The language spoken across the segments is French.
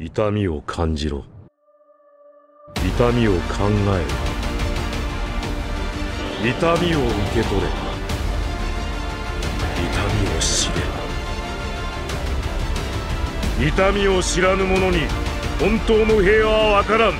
痛みを感じろ。痛みを考えろ。痛みを受け取れ。痛みを知れ。痛みを知らぬ者に本当の平和はわからん。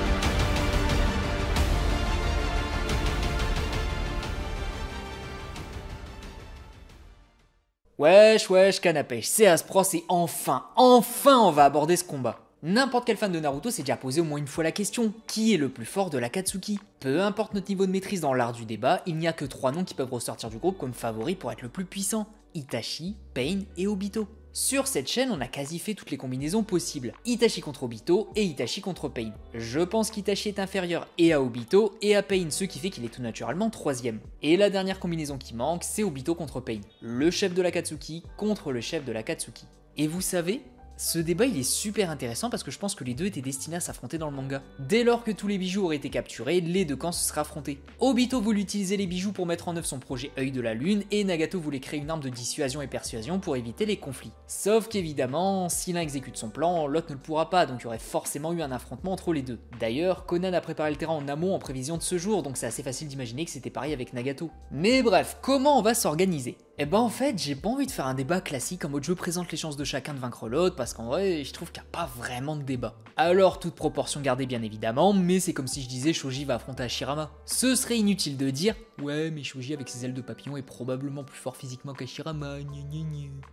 Wesh, wesh, canapèche, c'est Aspros et enfin on va aborder ce combat. N'importe quel fan de Naruto s'est déjà posé au moins une fois la question, qui est le plus fort de l'Akatsuki? Peu importe notre niveau de maîtrise dans l'art du débat, il n'y a que 3 noms qui peuvent ressortir du groupe comme favoris pour être le plus puissant: Itachi, Pain et Obito. Sur cette chaîne, on a quasi fait toutes les combinaisons possibles, Itachi contre Obito et Itachi contre Pain. Je pense qu'Itachi est inférieur et à Obito et à Pain, ce qui fait qu'il est tout naturellement 3ème. Et la dernière combinaison qui manque, c'est Obito contre Pain, le chef de l'Akatsuki contre le chef de l'Akatsuki. Et vous savez, ce débat il est super intéressant parce que je pense que les deux étaient destinés à s'affronter dans le manga. Dès lors que tous les bijoux auraient été capturés, les deux camps se seraient affrontés. Obito voulait utiliser les bijoux pour mettre en œuvre son projet œil de la lune et Nagato voulait créer une arme de dissuasion et persuasion pour éviter les conflits. Sauf qu'évidemment, si l'un exécute son plan, l'autre ne le pourra pas, donc il y aurait forcément eu un affrontement entre les deux. D'ailleurs, Conan a préparé le terrain en amont en prévision de ce jour, donc c'est assez facile d'imaginer que c'était pareil avec Nagato. Mais bref, comment on va s'organiser? Eh ben en fait, j'ai pas envie de faire un débat classique en mode je présente les chances de chacun de vaincre l'autre parce qu'en vrai, je trouve qu'il n'y a pas vraiment de débat. Alors, toute proportion gardée bien évidemment, mais c'est comme si je disais Shoji va affronter Hashirama. Ce serait inutile de dire ouais, mais Shoji avec ses ailes de papillon est probablement plus fort physiquement qu'Hashirama.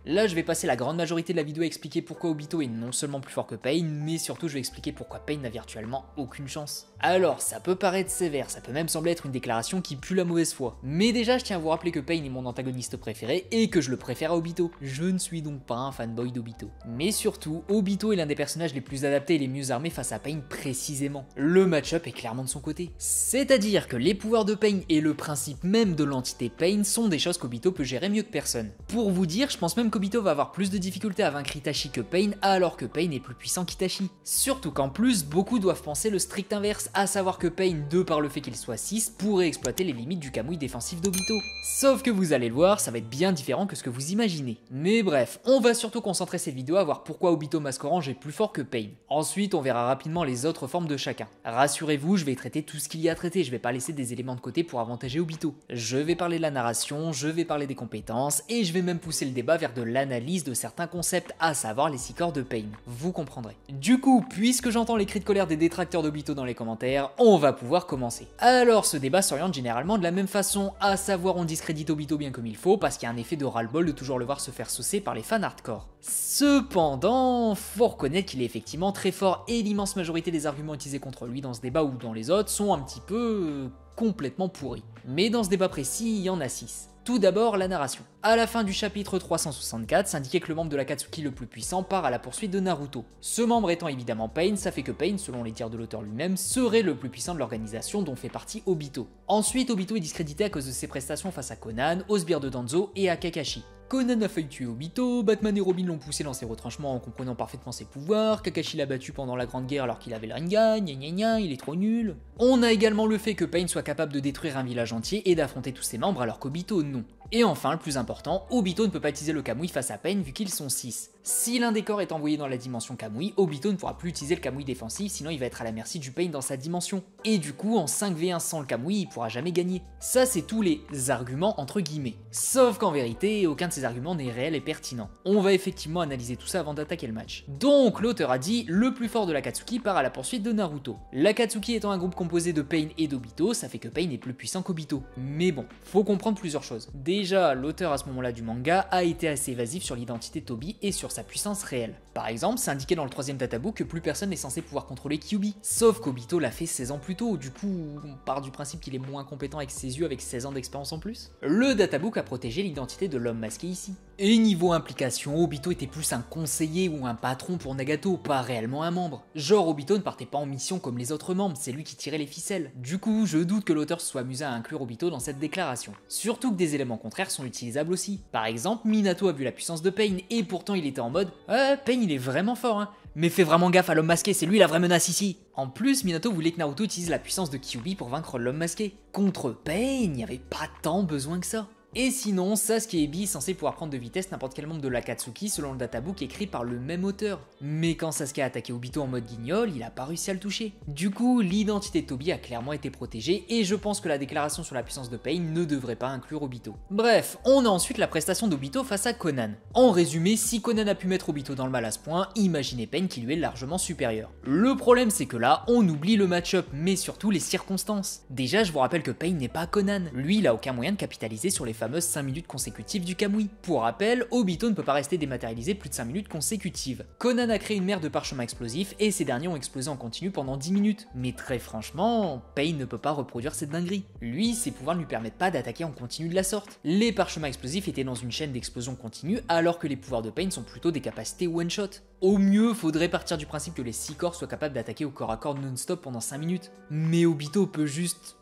Là, je vais passer la grande majorité de la vidéo à expliquer pourquoi Obito est non seulement plus fort que Pain, mais surtout je vais expliquer pourquoi Pain n'a virtuellement aucune chance. Alors, ça peut paraître sévère, ça peut même sembler être une déclaration qui pue la mauvaise foi. Mais déjà, je tiens à vous rappeler que Pain est mon antagoniste préféré et que je le préfère à Obito. Je ne suis donc pas un fanboy d'Obito. Mais surtout, Obito est l'un des personnages les plus adaptés et les mieux armés face à Pain précisément. Le match-up est clairement de son côté. C'est-à-dire que les pouvoirs de Pain et le principe même de l'entité Pain sont des choses qu'Obito peut gérer mieux que personne. Pour vous dire, je pense même qu'Obito va avoir plus de difficultés à vaincre Itachi que Pain, alors que Pain est plus puissant qu'Itachi. Surtout qu'en plus, beaucoup doivent penser le strict inverse, à savoir que Pain, de par le fait qu'il soit 6, pourrait exploiter les limites du Kamui défensif d'Obito. Sauf que vous allez le voir, ça va être bien différent que ce que vous imaginez. Mais bref, on va surtout concentrer cette vidéo à voir pourquoi Obito Masque Orange est plus fort que Pain. Ensuite, on verra rapidement les autres formes de chacun. Rassurez-vous, je vais traiter tout ce qu'il y a à traiter, je vais pas laisser des éléments de côté pour avantager Obito. Je vais parler de la narration, je vais parler des compétences, et je vais même pousser le débat vers de l'analyse de certains concepts, à savoir les 6 corps de Pain. Vous comprendrez. Du coup, puisque j'entends les cris de colère des détracteurs d'Obito dans les commentaires, on va pouvoir commencer. Alors, ce débat s'oriente généralement de la même façon, à savoir on discrédite Obito bien comme il faut, parce qu'il y a un effet de ras-le-bol de toujours le voir se faire saucer par les fans hardcore. Cependant, faut reconnaître qu'il est effectivement très fort et l'immense majorité des arguments utilisés contre lui dans ce débat ou dans les autres sont un petit peu complètement pourris. Mais dans ce débat précis, il y en a 6. Tout d'abord, la narration. À la fin du chapitre 364, s'indiquait que le membre de l'Akatsuki le plus puissant part à la poursuite de Naruto. Ce membre étant évidemment Pain, ça fait que Pain, selon les dires de l'auteur lui-même, serait le plus puissant de l'organisation dont fait partie Obito. Ensuite, Obito est discrédité à cause de ses prestations face à Conan, au sbire de Danzo et à Kakashi. Conan a failli tuer Obito, Batman et Robin l'ont poussé dans ses retranchements en comprenant parfaitement ses pouvoirs, Kakashi l'a battu pendant la Grande Guerre alors qu'il avait le Rinnegan, il est trop nul. On a également le fait que Pain soit capable de détruire un village entier et d'affronter tous ses membres alors qu'Obito non. Et enfin, le plus important, Obito ne peut pas utiliser le Kamui face à Pain vu qu'ils sont 6. Si l'un des corps est envoyé dans la dimension Kamui, Obito ne pourra plus utiliser le Kamui défensif, sinon il va être à la merci du Pain dans sa dimension. Et du coup, en 5v1 sans le Kamui, il pourra jamais gagner. Ça, c'est tous les arguments entre guillemets. Sauf qu'en vérité, aucun de ces arguments n'est réel et pertinent. On va effectivement analyser tout ça avant d'attaquer le match. Donc, l'auteur a dit, le plus fort de l'Akatsuki part à la poursuite de Naruto. L'Akatsuki étant un groupe composé de Pain et d'Obito, ça fait que Pain est plus puissant qu'Obito. Mais bon, faut comprendre plusieurs choses. Déjà, l'auteur à ce moment-là du manga a été assez évasif sur l'identité de Toby et sur sa puissance réelle. Par exemple, c'est indiqué dans le 3ème databook que plus personne n'est censé pouvoir contrôler Kyuubi. Sauf qu'Obito l'a fait 16 ans plus tôt, du coup, on part du principe qu'il est moins compétent avec ses yeux avec 16 ans d'expérience en plus. Le databook a protégé l'identité de l'homme masqué ici. Et niveau implication, Obito était plus un conseiller ou un patron pour Nagato, pas réellement un membre. Genre Obito ne partait pas en mission comme les autres membres, c'est lui qui tirait les ficelles. Du coup, je doute que l'auteur se soit amusé à inclure Obito dans cette déclaration. Surtout que des éléments contraires sont utilisables aussi. Par exemple, Minato a vu la puissance de Pain et pourtant il était en mode « Pain il est vraiment fort hein, mais fais vraiment gaffe à l'homme masqué, c'est lui la vraie menace ici !» En plus, Minato voulait que Naruto utilise la puissance de Kyuubi pour vaincre l'homme masqué. Contre Pain, il n'y avait pas tant besoin que ça. Et sinon, Sasuke Ebi est censé pouvoir prendre de vitesse n'importe quel membre de l'Akatsuki selon le databook écrit par le même auteur. Mais quand Sasuke a attaqué Obito en mode guignol, il a pas réussi à le toucher. Du coup, l'identité de Toby a clairement été protégée et je pense que la déclaration sur la puissance de Pain ne devrait pas inclure Obito. Bref, on a ensuite la prestation d'Obito face à Conan. En résumé, si Conan a pu mettre Obito dans le mal à ce point, imaginez Pain qui lui est largement supérieur. Le problème c'est que là, on oublie le match-up, mais surtout les circonstances. Déjà, je vous rappelle que Pain n'est pas Conan. Lui, il a aucun moyen de capitaliser sur les fameuses 5 minutes consécutives du Kamui. Pour rappel, Obito ne peut pas rester dématérialisé plus de 5 minutes consécutives. Conan a créé une mer de parchemins explosifs et ces derniers ont explosé en continu pendant 10 minutes. Mais très franchement, Pain ne peut pas reproduire cette dinguerie. Lui, ses pouvoirs ne lui permettent pas d'attaquer en continu de la sorte. Les parchemins explosifs étaient dans une chaîne d'explosion continue alors que les pouvoirs de Pain sont plutôt des capacités one-shot. Au mieux, faudrait partir du principe que les 6 corps soient capables d'attaquer au corps à corps non-stop pendant 5 minutes. Mais Obito peut juste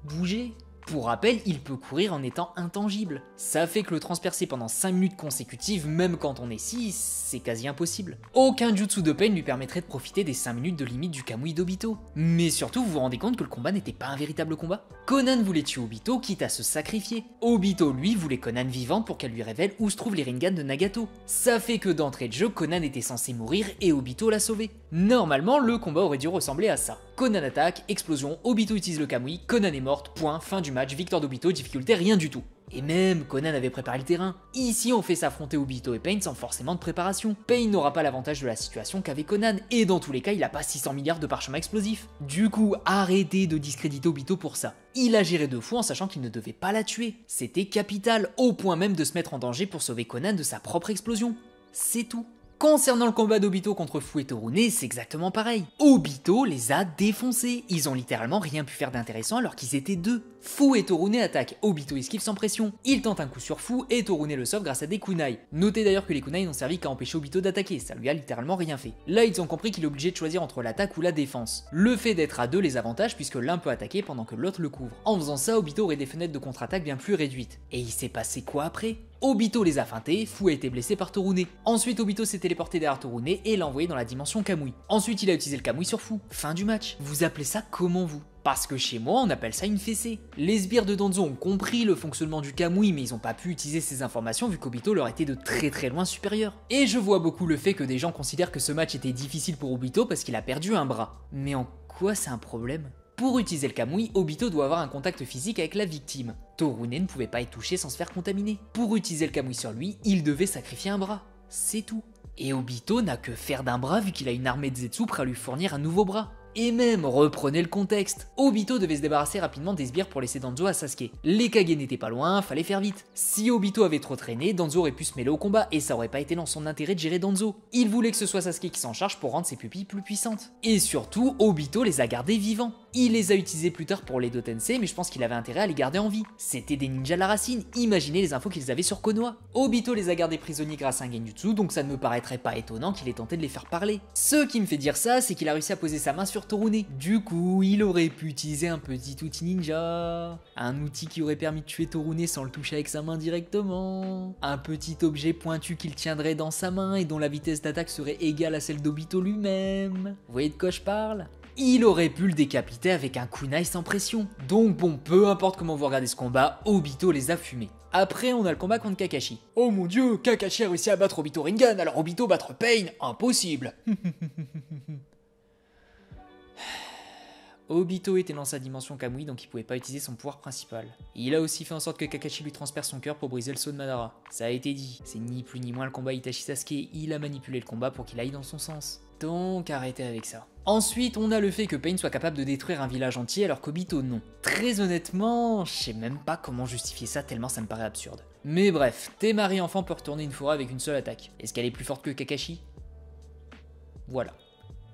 bouger. Pour rappel, il peut courir en étant intangible. Ça fait que le transpercer pendant 5 minutes consécutives, même quand on est 6, c'est quasi impossible. Aucun jutsu de Pain lui permettrait de profiter des 5 minutes de limite du Kamui d'Obito. Mais surtout, vous vous rendez compte que le combat n'était pas un véritable combat? Conan voulait tuer Obito quitte à se sacrifier. Obito, lui, voulait Conan vivante pour qu'elle lui révèle où se trouvent les Rinnegan de Nagato. Ça fait que d'entrée de jeu, Conan était censé mourir et Obito l'a sauvé. Normalement, le combat aurait dû ressembler à ça. Conan attaque, explosion, Obito utilise le Kamui, Conan est morte, point, fin du match, victoire d'Obito, difficulté rien du tout. Et même, Conan avait préparé le terrain. Ici, on fait s'affronter Obito et Pain sans forcément de préparation. Pain n'aura pas l'avantage de la situation qu'avait Conan, et dans tous les cas, il a pas 600 milliards de parchemins explosifs. Du coup, arrêtez de discréditer Obito pour ça. Il a géré 2 fois en sachant qu'il ne devait pas la tuer. C'était capital, au point même de se mettre en danger pour sauver Conan de sa propre explosion. C'est tout. Concernant le combat d'Obito contre Fu et Torune, c'est exactement pareil. Obito les a défoncés, ils ont littéralement rien pu faire d'intéressant alors qu'ils étaient 2. Fu et Torune attaquent, Obito esquive sans pression. Il tente un coup sur Fu et Torune le sauve grâce à des kunai. Notez d'ailleurs que les kunai n'ont servi qu'à empêcher Obito d'attaquer, ça lui a littéralement rien fait. Là ils ont compris qu'il est obligé de choisir entre l'attaque ou la défense. Le fait d'être à 2 les avantage puisque l'un peut attaquer pendant que l'autre le couvre. En faisant ça, Obito aurait des fenêtres de contre-attaque bien plus réduites. Et il s'est passé quoi après? Obito les a feintés, Fu a été blessé par Torune. Ensuite Obito s'est téléporté derrière Torune et l'a envoyé dans la dimension Kamui. Ensuite il a utilisé le Kamui sur Fu. Fin du match. Vous appelez ça comment vous? Parce que chez moi on appelle ça une fessée. Les sbires de Danzo ont compris le fonctionnement du Kamui mais ils ont pas pu utiliser ces informations vu qu'Obito leur était de très loin supérieur. Et je vois beaucoup le fait que des gens considèrent que ce match était difficile pour Obito parce qu'il a perdu un bras. Mais en quoi c'est un problème? Pour utiliser le Kamui, Obito doit avoir un contact physique avec la victime. Torune ne pouvait pas être touché sans se faire contaminer. Pour utiliser le Kamui sur lui, il devait sacrifier un bras. C'est tout. Et Obito n'a que faire d'un bras vu qu'il a une armée de Zetsu prêt à lui fournir un nouveau bras. Et même, reprenez le contexte, Obito devait se débarrasser rapidement des sbires pour laisser Danzo à Sasuke. Les Kage n'étaient pas loin, fallait faire vite. Si Obito avait trop traîné, Danzo aurait pu se mêler au combat et ça aurait pas été dans son intérêt de gérer Danzo. Il voulait que ce soit Sasuke qui s'en charge pour rendre ses pupilles plus puissantes. Et surtout, Obito les a gardés vivants. Il les a utilisés plus tard pour les Dotensei, mais je pense qu'il avait intérêt à les garder en vie. C'était des ninjas de la racine, imaginez les infos qu'ils avaient sur Konoha. Obito les a gardés prisonniers grâce à un genjutsu, donc ça ne me paraîtrait pas étonnant qu'il ait tenté de les faire parler. Ce qui me fait dire ça, c'est qu'il a réussi à poser sa main sur Torune. Du coup, il aurait pu utiliser un petit outil ninja. Un outil qui aurait permis de tuer Torune sans le toucher avec sa main directement. Un petit objet pointu qu'il tiendrait dans sa main et dont la vitesse d'attaque serait égale à celle d'Obito lui-même. Vous voyez de quoi je parle ? Il aurait pu le décapiter avec un kunai sans pression. Donc bon, peu importe comment vous regardez ce combat, Obito les a fumés. Après, on a le combat contre Kakashi. Oh mon dieu, Kakashi a réussi à battre Obito Rinnegan, alors Obito battre Pain, impossible. Obito était dans sa dimension Kamui, donc il pouvait pas utiliser son pouvoir principal. Il a aussi fait en sorte que Kakashi lui transperce son cœur pour briser le sceau de Madara. Ça a été dit, c'est ni plus ni moins le combat Itachi Sasuke, il a manipulé le combat pour qu'il aille dans son sens. Donc arrêtez avec ça. Ensuite, on a le fait que Pain soit capable de détruire un village entier alors qu'Obito non. Très honnêtement, je sais même pas comment justifier ça tellement ça me paraît absurde. Mais bref, Temari enfant peut retourner une forêt avec une seule attaque. Est-ce qu'elle est plus forte que Kakashi? Voilà.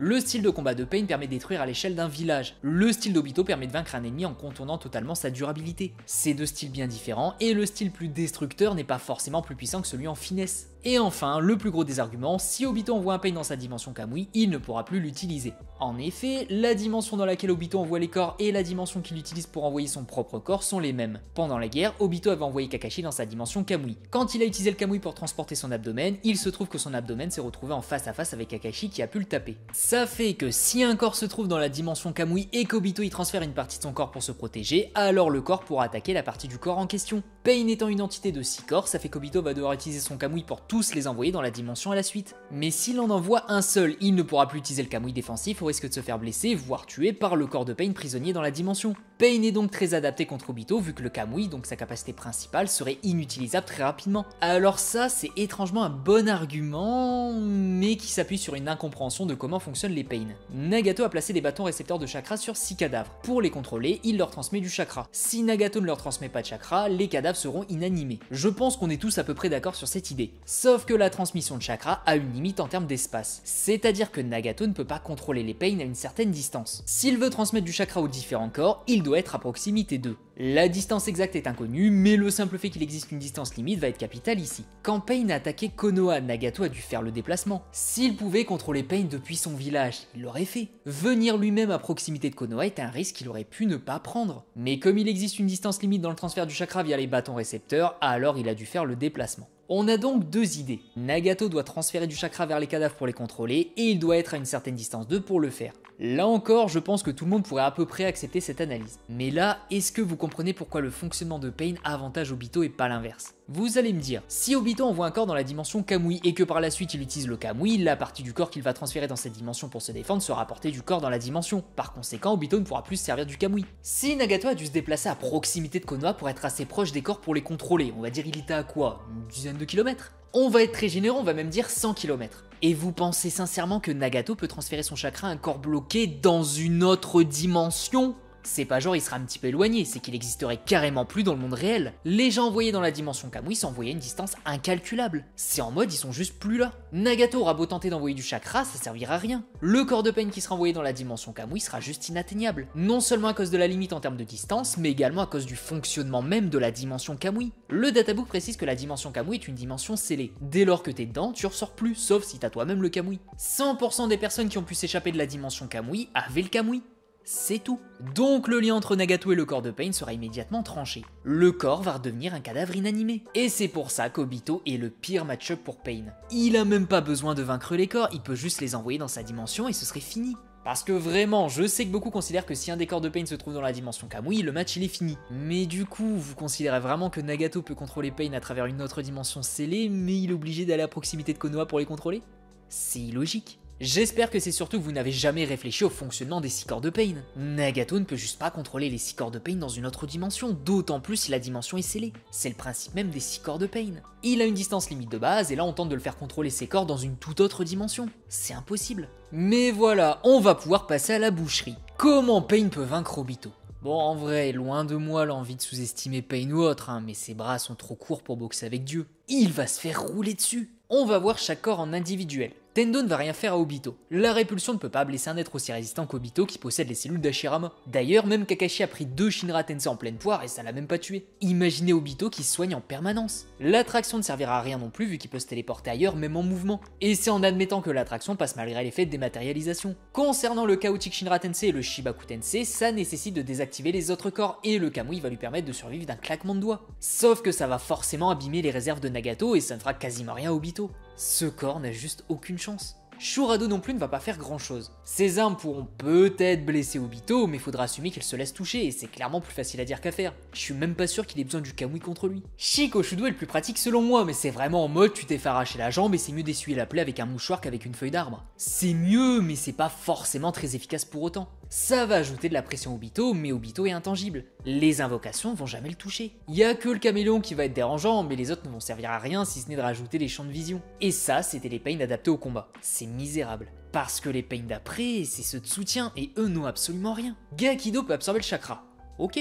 Le style de combat de Pain permet de détruire à l'échelle d'un village. Le style d'Obito permet de vaincre un ennemi en contournant totalement sa durabilité. C'est deux styles bien différents et le style plus destructeur n'est pas forcément plus puissant que celui en finesse. Et enfin, le plus gros des arguments, si Obito envoie un Pain dans sa dimension Kamui, il ne pourra plus l'utiliser. En effet, la dimension dans laquelle Obito envoie les corps et la dimension qu'il utilise pour envoyer son propre corps sont les mêmes. Pendant la guerre, Obito avait envoyé Kakashi dans sa dimension Kamui. Quand il a utilisé le Kamui pour transporter son abdomen, il se trouve que son abdomen s'est retrouvé en face à face avec Kakashi qui a pu le taper. Ça fait que si un corps se trouve dans la dimension Kamui et qu'Obito y transfère une partie de son corps pour se protéger, alors le corps pourra attaquer la partie du corps en question. Pain étant une entité de 6 corps, ça fait qu'Obito va devoir utiliser son Kamui pour tous les envoyer dans la dimension à la suite. Mais s'il en envoie un seul, il ne pourra plus utiliser le Kamui défensif au risque de se faire blesser, voire tuer par le corps de Pain prisonnier dans la dimension. Pain est donc très adapté contre Obito vu que le Kamui, donc sa capacité principale, serait inutilisable très rapidement. Alors ça, c'est étrangement un bon argument, mais qui s'appuie sur une incompréhension de comment fonctionnent les Pain. Nagato a placé des bâtons récepteurs de chakra sur 6 cadavres. Pour les contrôler, il leur transmet du chakra. Si Nagato ne leur transmet pas de chakra, les cadavres seront inanimés. Je pense qu'on est tous à peu près d'accord sur cette idée. Sauf que la transmission de chakra a une limite en termes d'espace. C'est-à-dire que Nagato ne peut pas contrôler les Pain à une certaine distance. S'il veut transmettre du chakra aux différents corps, il doit être à proximité d'eux. La distance exacte est inconnue, mais le simple fait qu'il existe une distance limite va être capital ici. Quand Pain a attaqué Konoha, Nagato a dû faire le déplacement. S'il pouvait contrôler Pain depuis son village, il l'aurait fait. Venir lui-même à proximité de Konoha est un risque qu'il aurait pu ne pas prendre. Mais comme il existe une distance limite dans le transfert du chakra via les bâtons récepteurs, alors il a dû faire le déplacement. On a donc deux idées. Nagato doit transférer du chakra vers les cadavres pour les contrôler, et il doit être à une certaine distance d'eux pour le faire. Là encore, je pense que tout le monde pourrait à peu près accepter cette analyse. Mais là, est-ce que vous comprenez pourquoi le fonctionnement de Pain avantage Obito et pas l'inverse? Vous allez me dire, si Obito envoie un corps dans la dimension Kamui et que par la suite il utilise le Kamui, la partie du corps qu'il va transférer dans cette dimension pour se défendre sera portée du corps dans la dimension. Par conséquent, Obito ne pourra plus se servir du Kamui. Si Nagato a dû se déplacer à proximité de Konoha pour être assez proche des corps pour les contrôler, on va dire il était à quoi? Une dizaine de kilomètres? On va être très généreux, on va même dire 100 km. Et vous pensez sincèrement que Nagato peut transférer son chakra à un corps bloqué dans une autre dimension? C'est pas genre il sera un petit peu éloigné, c'est qu'il existerait carrément plus dans le monde réel. Les gens envoyés dans la dimension Kamui sont envoyés à une distance incalculable. C'est en mode ils sont juste plus là. Nagato aura beau tenter d'envoyer du chakra, ça servira à rien. Le corps de Pain qui sera envoyé dans la dimension Kamui sera juste inatteignable. Non seulement à cause de la limite en termes de distance, mais également à cause du fonctionnement même de la dimension Kamui. Le databook précise que la dimension Kamui est une dimension scellée. Dès lors que t'es dedans, tu ressors plus, sauf si t'as toi-même le Kamui. 100% des personnes qui ont pu s'échapper de la dimension Kamui avaient le Kamui. C'est tout. Donc le lien entre Nagato et le corps de Pain sera immédiatement tranché. Le corps va redevenir un cadavre inanimé. Et c'est pour ça qu'Obito est le pire match-up pour Pain. Il a même pas besoin de vaincre les corps, il peut juste les envoyer dans sa dimension et ce serait fini. Parce que vraiment, je sais que beaucoup considèrent que si un des corps de Pain se trouve dans la dimension Kamui, le match il est fini. Mais du coup, vous considérez vraiment que Nagato peut contrôler Pain à travers une autre dimension scellée, mais il est obligé d'aller à proximité de Konoha pour les contrôler? C'est illogique. J'espère que c'est surtout que vous n'avez jamais réfléchi au fonctionnement des 6 corps de Pain. Nagato ne peut juste pas contrôler les 6 corps de Pain dans une autre dimension, d'autant plus si la dimension est scellée. C'est le principe même des 6 corps de Pain. Il a une distance limite de base et là on tente de le faire contrôler ses corps dans une toute autre dimension. C'est impossible. Mais voilà, on va pouvoir passer à la boucherie. Comment Pain peut vaincre Obito? Bon, en vrai, loin de moi l'envie de sous-estimer Pain ou autre, mais ses bras sont trop courts pour boxer avec Dieu. Il va se faire rouler dessus. On va voir chaque corps en individuel. Tendo ne va rien faire à Obito. La répulsion ne peut pas blesser un être aussi résistant qu'Obito qui possède les cellules d'Hashirama. D'ailleurs, même Kakashi a pris 2 Shinra Tensei en pleine poire et ça l'a même pas tué. Imaginez Obito qui se soigne en permanence. L'attraction ne servira à rien non plus vu qu'il peut se téléporter ailleurs même en mouvement. Et c'est en admettant que l'attraction passe malgré l'effet de dématérialisation. Concernant le Chaotic Shinra Tensei et le Shibaku Tensei, ça nécessite de désactiver les autres corps et le Kamui va lui permettre de survivre d'un claquement de doigts. Sauf que ça va forcément abîmer les réserves de Nagato et ça ne fera quasiment rien à Obito. Ce corps n'a juste aucune chance. Shurado non plus ne va pas faire grand chose. Ses armes pourront peut-être blesser Obito, mais faudra assumer qu'il se laisse toucher et c'est clairement plus facile à dire qu'à faire. Je suis même pas sûr qu'il ait besoin du Kamui contre lui. Shikoshudo est le plus pratique selon moi, mais c'est vraiment en mode tu t'es fait arracher la jambe et c'est mieux d'essuyer la plaie avec un mouchoir qu'avec une feuille d'arbre. C'est mieux, mais c'est pas forcément très efficace pour autant. Ça va ajouter de la pression à Obito, mais Obito est intangible. Les invocations vont jamais le toucher. Y a que le caméléon qui va être dérangeant, mais les autres ne vont servir à rien si ce n'est de rajouter des champs de vision. Et ça, c'était les Pain adaptés au combat. C'est misérable. Parce que les Pain d'après, c'est ceux de soutien, et eux n'ont absolument rien. Gakido peut absorber le chakra. Ok,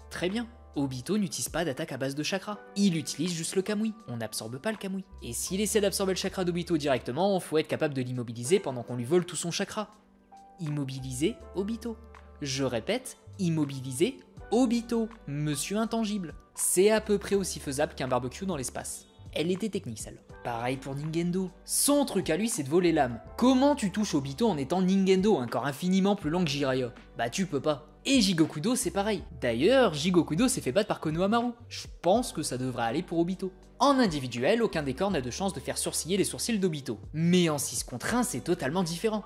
très bien. Obito n'utilise pas d'attaque à base de chakra. Il utilise juste le Kamui. On n'absorbe pas le Kamui. Et s'il essaie d'absorber le chakra d'Obito directement, faut être capable de l'immobiliser pendant qu'on lui vole tout son chakra. Immobiliser Obito. Je répète, immobiliser Obito, monsieur intangible. C'est à peu près aussi faisable qu'un barbecue dans l'espace. Elle était technique celle-là. Pareil pour Ningendo. Son truc à lui c'est de voler l'âme. Comment tu touches Obito en étant Ningendo, un corps infiniment plus lent que Jiraiya? Bah tu peux pas. Et Jigokudo c'est pareil. D'ailleurs, Jigokudo s'est fait battre par Konohamaru. Je pense que ça devrait aller pour Obito. En individuel, aucun des corps n'a de chance de faire sourciller les sourcils d'Obito. Mais en 6 contre 1, c'est totalement différent.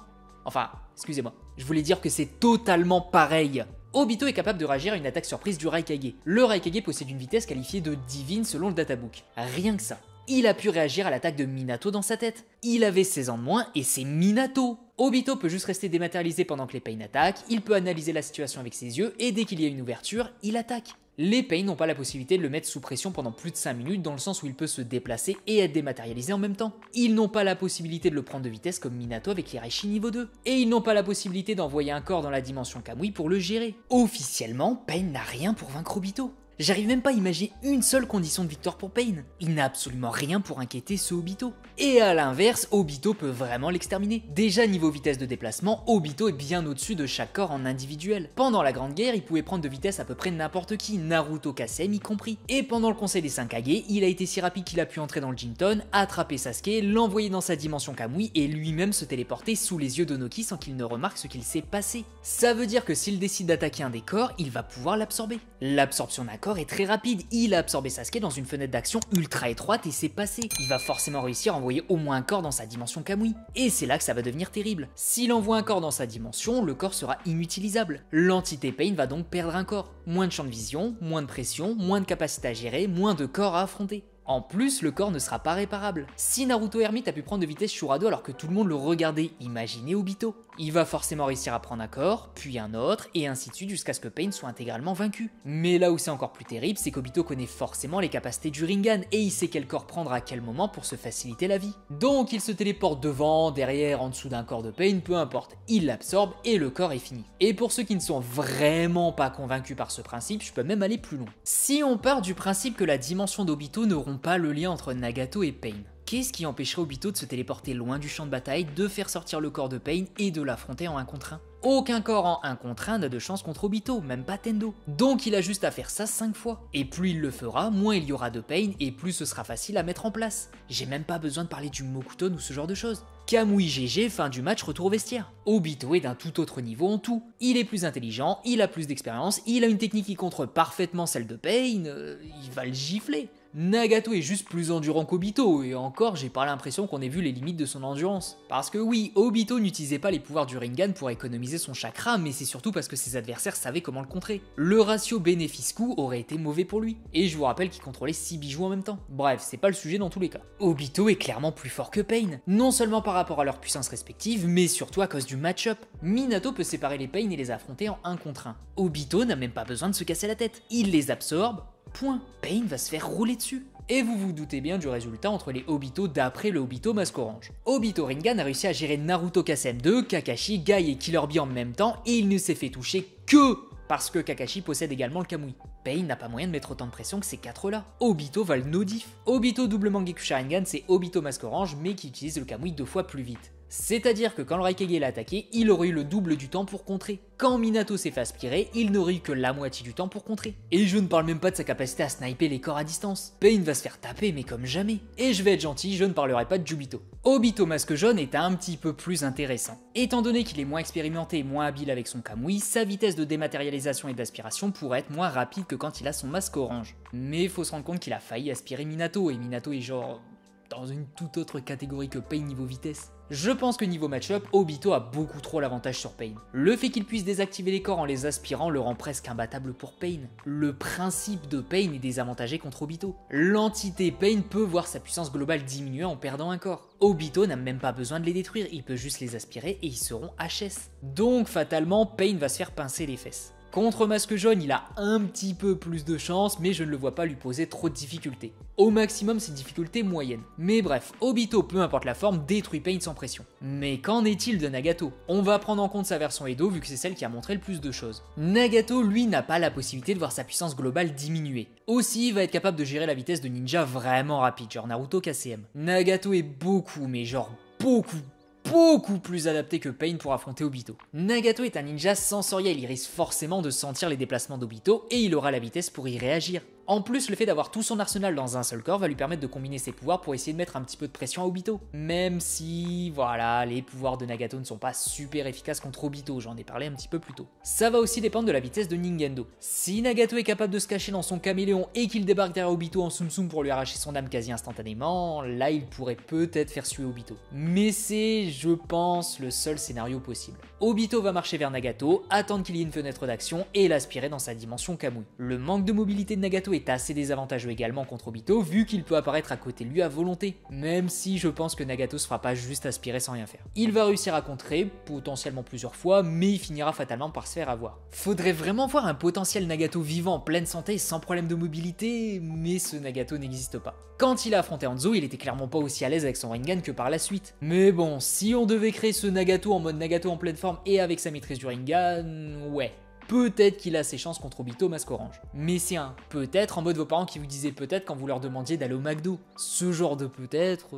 Enfin, excusez-moi, je voulais dire que c'est totalement pareil. Obito est capable de réagir à une attaque surprise du Raikage. Le Raikage possède une vitesse qualifiée de divine selon le databook. Rien que ça. Il a pu réagir à l'attaque de Minato dans sa tête. Il avait 16 ans de moins et c'est Minato. Obito peut juste rester dématérialisé pendant que les Pain attaquent, il peut analyser la situation avec ses yeux et dès qu'il y a une ouverture, il attaque. Les Pain n'ont pas la possibilité de le mettre sous pression pendant plus de 5 minutes dans le sens où il peut se déplacer et être dématérialisé en même temps. Ils n'ont pas la possibilité de le prendre de vitesse comme Minato avec l'Iraishi niveau 2. Et ils n'ont pas la possibilité d'envoyer un corps dans la dimension Kamui pour le gérer. Officiellement, Pain n'a rien pour vaincre Obito. J'arrive même pas à imaginer une seule condition de victoire pour Pain. Il n'a absolument rien pour inquiéter ce Obito. Et à l'inverse, Obito peut vraiment l'exterminer. Déjà niveau vitesse de déplacement, Obito est bien au-dessus de chaque corps en individuel. Pendant la Grande Guerre, il pouvait prendre de vitesse à peu près n'importe qui, Naruto Kasem y compris. Et pendant le Conseil des 5 Kage, il a été si rapide qu'il a pu entrer dans le Jinton, attraper Sasuke, l'envoyer dans sa dimension Kamui et lui-même se téléporter sous les yeux d'Onoki sans qu'il ne remarque ce qu'il s'est passé. Ça veut dire que s'il décide d'attaquer un des corps, il va pouvoir l'absorber. L'absorption d'un corps est très rapide, il a absorbé Sasuke dans une fenêtre d'action ultra étroite et c'est passé. Il va forcément réussir à envoyer au moins un corps dans sa dimension Kamui. Et c'est là que ça va devenir terrible. S'il envoie un corps dans sa dimension, le corps sera inutilisable. L'entité Pain va donc perdre un corps. Moins de champ de vision, moins de pression, moins de capacité à gérer, moins de corps à affronter. En plus, le corps ne sera pas réparable. Si Naruto Hermite a pu prendre de vitesse Shurado alors que tout le monde le regardait, imaginez Obito. Il va forcément réussir à prendre un corps, puis un autre, et ainsi de suite jusqu'à ce que Pain soit intégralement vaincu. Mais là où c'est encore plus terrible, c'est qu'Obito connaît forcément les capacités du Rinnegan, et il sait quel corps prendre à quel moment pour se faciliter la vie. Donc il se téléporte devant, derrière, en dessous d'un corps de Pain, peu importe. Il l'absorbe et le corps est fini. Et pour ceux qui ne sont vraiment pas convaincus par ce principe, je peux même aller plus loin. Si on part du principe que la dimension d'Obito n'auront pas le lien entre Nagato et Pain, qu'est-ce qui empêcherait Obito de se téléporter loin du champ de bataille, de faire sortir le corps de Pain et de l'affronter en 1 contre 1 ? Aucun corps en 1 contre 1 n'a de chance contre Obito, même pas Tendo. Donc il a juste à faire ça 5 fois. Et plus il le fera, moins il y aura de Pain et plus ce sera facile à mettre en place. J'ai même pas besoin de parler du Mokuton ou ce genre de choses. Kamui GG, fin du match, retour au vestiaire. Obito est d'un tout autre niveau en tout. Il est plus intelligent, il a plus d'expérience, il a une technique qui contre parfaitement celle de Pain, il va le gifler. Nagato est juste plus endurant qu'Obito, et encore j'ai pas l'impression qu'on ait vu les limites de son endurance. Parce que oui, Obito n'utilisait pas les pouvoirs du Rinnegan pour économiser son chakra, mais c'est surtout parce que ses adversaires savaient comment le contrer. Le ratio bénéfice-coût aurait été mauvais pour lui, et je vous rappelle qu'il contrôlait 6 bijoux en même temps. Bref, c'est pas le sujet dans tous les cas. Obito est clairement plus fort que Pain, non seulement par rapport à leur puissance respective, mais surtout à cause du match-up. Minato peut séparer les Pain et les affronter en 1 contre 1. Obito n'a même pas besoin de se casser la tête, il les absorbe, point. Pain va se faire rouler dessus. Et vous vous doutez bien du résultat entre les Obito d'après le Obito Masque Orange. Obito Rinnegan a réussi à gérer Naruto Kasem 2, Kakashi, Guy et Killer Bee en même temps et il ne s'est fait toucher que parce que Kakashi possède également le Kamui. Pain n'a pas moyen de mettre autant de pression que ces 4 là. Obito va le no-diff. Obito double Mangekyou Sharingan, c'est Obito Masque Orange mais qui utilise le Kamui 2 fois plus vite. C'est-à-dire que quand le Raikage l'a attaqué, il aurait eu le double du temps pour contrer. Quand Minato s'est fait aspirer, il n'aurait eu que la moitié du temps pour contrer. Et je ne parle même pas de sa capacité à sniper les corps à distance. Pain va se faire taper mais comme jamais. Et je vais être gentil, je ne parlerai pas de Jubito. Obito Masque Jaune est un petit peu plus intéressant. Étant donné qu'il est moins expérimenté et moins habile avec son Kamui, sa vitesse de dématérialisation et d'aspiration pourrait être moins rapide que quand il a son masque orange. Mais faut se rendre compte qu'il a failli aspirer Minato, et Minato est genre dans une toute autre catégorie que Pain niveau vitesse. Je pense que niveau match-up, Obito a beaucoup trop l'avantage sur Pain. Le fait qu'il puisse désactiver les corps en les aspirant le rend presque imbattable pour Pain. Le principe de Pain est désavantagé contre Obito. L'entité Pain peut voir sa puissance globale diminuer en perdant un corps. Obito n'a même pas besoin de les détruire, il peut juste les aspirer et ils seront HS. Donc fatalement, Pain va se faire pincer les fesses. Contre Masque Jaune, il a un petit peu plus de chance, mais je ne le vois pas lui poser trop de difficultés. Au maximum, c'est difficulté moyenne. Mais bref, Obito, peu importe la forme, détruit Pain sans pression. Mais qu'en est-il de Nagato? On va prendre en compte sa version Edo, vu que c'est celle qui a montré le plus de choses. Nagato, lui, n'a pas la possibilité de voir sa puissance globale diminuer. Aussi, il va être capable de gérer la vitesse de ninja vraiment rapide, genre Naruto KCM. Nagato est beaucoup, mais genre beaucoup plus adapté que Pain pour affronter Obito. Nagato est un ninja sensoriel, il risque forcément de sentir les déplacements d'Obito et il aura la vitesse pour y réagir. En plus, le fait d'avoir tout son arsenal dans un seul corps va lui permettre de combiner ses pouvoirs pour essayer de mettre un petit peu de pression à Obito. Même si, voilà, les pouvoirs de Nagato ne sont pas super efficaces contre Obito, j'en ai parlé un petit peu plus tôt. Ça va aussi dépendre de la vitesse de Ningendo. Si Nagato est capable de se cacher dans son caméléon et qu'il débarque derrière Obito en Tsum Tsum pour lui arracher son âme quasi instantanément, là il pourrait peut-être faire suer Obito. Mais c'est, je pense, le seul scénario possible. Obito va marcher vers Nagato, attendre qu'il y ait une fenêtre d'action et l'aspirer dans sa dimension Kamui. Le manque de mobilité de Nagato est assez désavantageux également contre Obito vu qu'il peut apparaître à côté de lui à volonté, même si je pense que Nagato se fera pas juste aspirer sans rien faire. Il va réussir à contrer, potentiellement plusieurs fois, mais il finira fatalement par se faire avoir. Faudrait vraiment voir un potentiel Nagato vivant en pleine santé sans problème de mobilité, mais ce Nagato n'existe pas. Quand il a affronté Hanzo, il était clairement pas aussi à l'aise avec son Rinnegan que par la suite. Mais bon, si on devait créer ce Nagato en mode Nagato en pleine forme et avec sa maîtrise du Rinnegan, ouais. Peut-être qu'il a ses chances contre Obito Masque Orange. Mais c'est un peut-être en mode vos parents qui vous disaient peut-être quand vous leur demandiez d'aller au McDo. Ce genre de peut-être...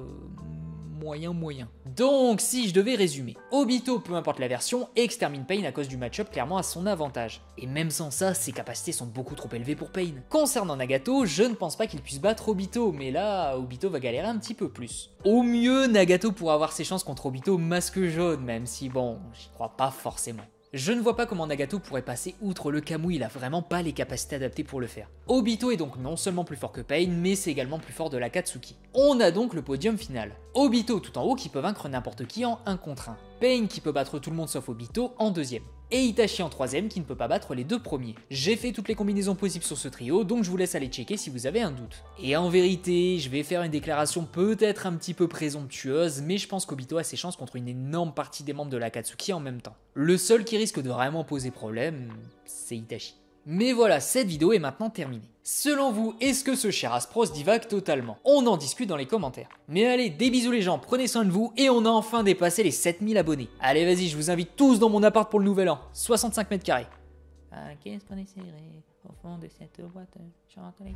moyen. Donc si je devais résumer, Obito, peu importe la version, extermine Pain à cause du match-up clairement à son avantage. Et même sans ça, ses capacités sont beaucoup trop élevées pour Pain. Concernant Nagato, je ne pense pas qu'il puisse battre Obito, mais là, Obito va galérer un petit peu plus. Au mieux, Nagato pourra avoir ses chances contre Obito Masque Jaune, même si bon, j'y crois pas forcément. Je ne vois pas comment Nagato pourrait passer outre le Kamui, il a vraiment pas les capacités adaptées pour le faire. Obito est donc non seulement plus fort que Pain, mais c'est également plus fort de l'Akatsuki. On a donc le podium final. Obito tout en haut qui peut vaincre n'importe qui en 1 contre 1. Pain qui peut battre tout le monde sauf Obito en 2ème. Et Itachi en 3ème qui ne peut pas battre les 2 premiers. J'ai fait toutes les combinaisons possibles sur ce trio, donc je vous laisse aller checker si vous avez un doute. Et en vérité, je vais faire une déclaration peut-être un petit peu présomptueuse, mais je pense qu'Obito a ses chances contre une énorme partie des membres de l'Akatsuki en même temps. Le seul qui risque de vraiment poser problème, c'est Itachi. Mais voilà, cette vidéo est maintenant terminée. Selon vous, est-ce que ce cher Aspros divague totalement? On en discute dans les commentaires. Mais allez, des bisous les gens, prenez soin de vous, et on a enfin dépassé les 7000 abonnés. Allez vas-y, je vous invite tous dans mon appart pour le nouvel an, 65 mètres carrés. Ah, qu'est-ce qu'on est serré au fond de cette boîte, chante les